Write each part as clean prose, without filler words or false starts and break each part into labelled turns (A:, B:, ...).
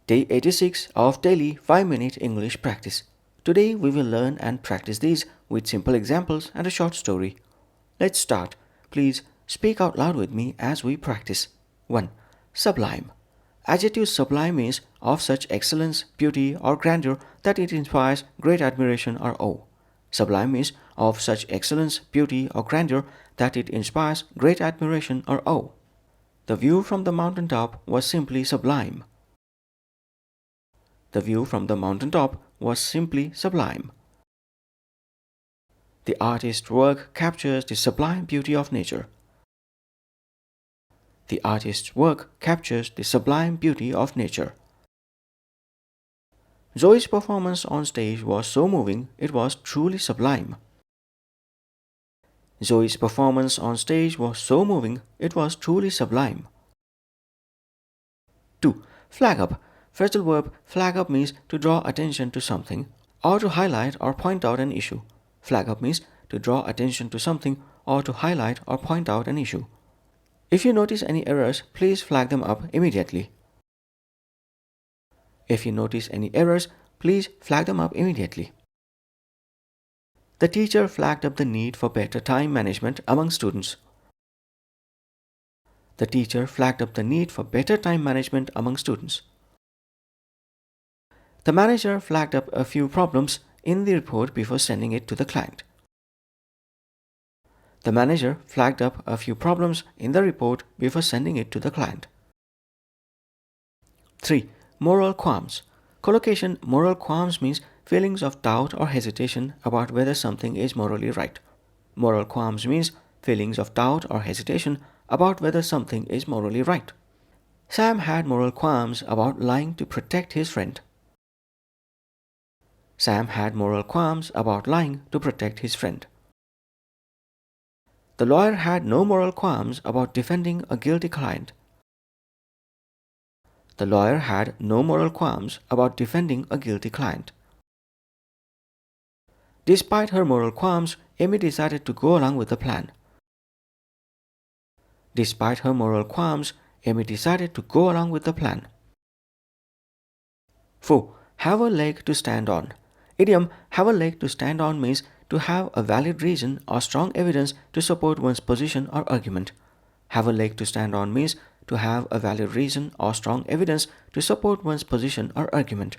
A: Day 86 of daily 5-minute English practice. Today we will learn and practice these with simple examples and a short story. Let's start. Please speak out loud with me as we practice. 1. Sublime. Adjective sublime is of such excellence, beauty or grandeur that it inspires great admiration or awe. Sublime is of such excellence, beauty or grandeur that it inspires great admiration or awe. The view from the mountaintop was simply sublime. The view from the mountaintop was simply sublime. The artist's work captures the sublime beauty of nature. The artist's work captures the sublime beauty of nature. Zoe's performance on stage was so moving, it was truly sublime. Zoe's performance on stage was so moving, it was truly sublime. 2. Flag up. Phrasal verb flag up means to draw attention to something or to highlight or point out an issue. Flag up means to draw attention to something or to highlight or point out an issue. If you notice any errors, please flag them up immediately. If you notice any errors, please flag them up immediately. The teacher flagged up the need for better time management among students. The teacher flagged up the need for better time management among students. The manager flagged up a few problems in the report before sending it to the client. The manager flagged up a few problems in the report before sending it to the client. 3. Moral qualms. Collocation moral qualms means feelings of doubt or hesitation about whether something is morally right. Moral qualms means feelings of doubt or hesitation about whether something is morally right. Sam had moral qualms about lying to protect his friend. Sam had moral qualms about lying to protect his friend. The lawyer had no moral qualms about defending a guilty client. The lawyer had no moral qualms about defending a guilty client. Despite her moral qualms, Amy decided to go along with the plan. Despite her moral qualms, Amy decided to go along with the plan. 4. Have a leg to stand on. Idiom have a leg to stand on means to have a valid reason or strong evidence to support one's position or argument. Have a leg to stand on means to have a valid reason or strong evidence to support one's position or argument.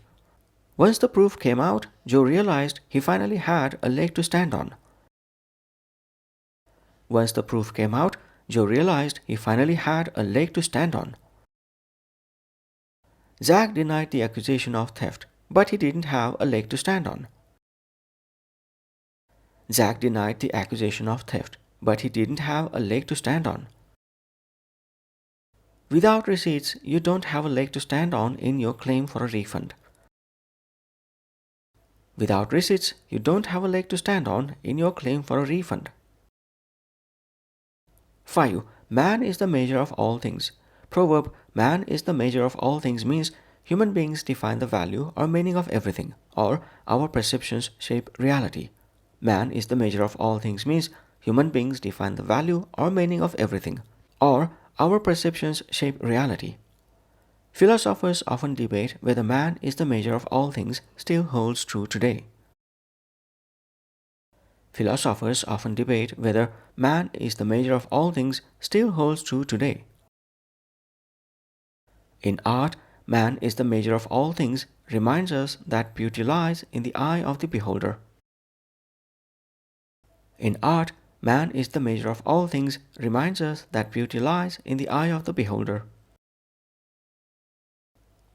A: Once the proof came out, Joe realized he finally had a leg to stand on. Once the proof came out, Joe realized he finally had a leg to stand on. Zach denied the accusation of theft, but he didn't have a leg to stand on. Zach denied the accusation of theft, but he didn't have a leg to stand on. Without receipts, you don't have a leg to stand on in your claim for a refund. Without receipts, you don't have a leg to stand on in your claim for a refund. 5. Man is the measure of all things. Proverb, man is the measure of all things means human beings define the value or meaning of everything, or our perceptions shape reality. Man is the measure of all things means human beings define the value or meaning of everything, or our perceptions shape reality. Philosophers often debate whether man is the measure of all things still holds true today. Philosophers often debate whether man is the measure of all things still holds true today. In art, man is the measure of all things reminds us that beauty lies in the eye of the beholder. In art, man is the measure of all things reminds us that beauty lies in the eye of the beholder.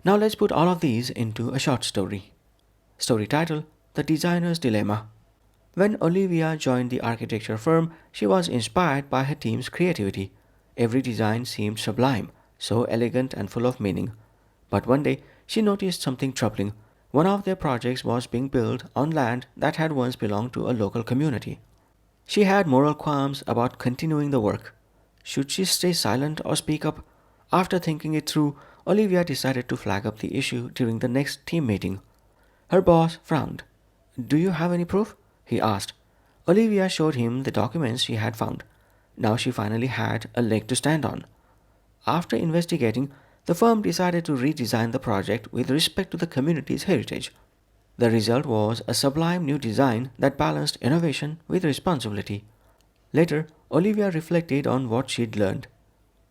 A: Now let's put all of these into a short story. Story title: The Designer's Dilemma. When Olivia joined the architecture firm, she was inspired by her team's creativity. Every design seemed sublime, so elegant and full of meaning. But one day, she noticed something troubling. One of their projects was being built on land that had once belonged to a local community. She had moral qualms about continuing the work. Should she stay silent or speak up? After thinking it through, Olivia decided to flag up the issue during the next team meeting. Her boss frowned. "Do you have any proof?" he asked. Olivia showed him the documents she had found. Now she finally had a leg to stand on. After investigating, The firm decided to redesign the project with respect to the community's heritage. The result was a sublime new design that balanced innovation with responsibility. Later, Olivia reflected on what she'd learned.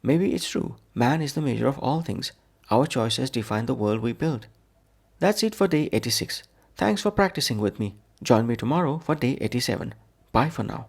A: Maybe it's true, man is the measure of all things. Our choices define the world we build. That's it for day 86. Thanks for practicing with me. Join me tomorrow for day 87. Bye for now.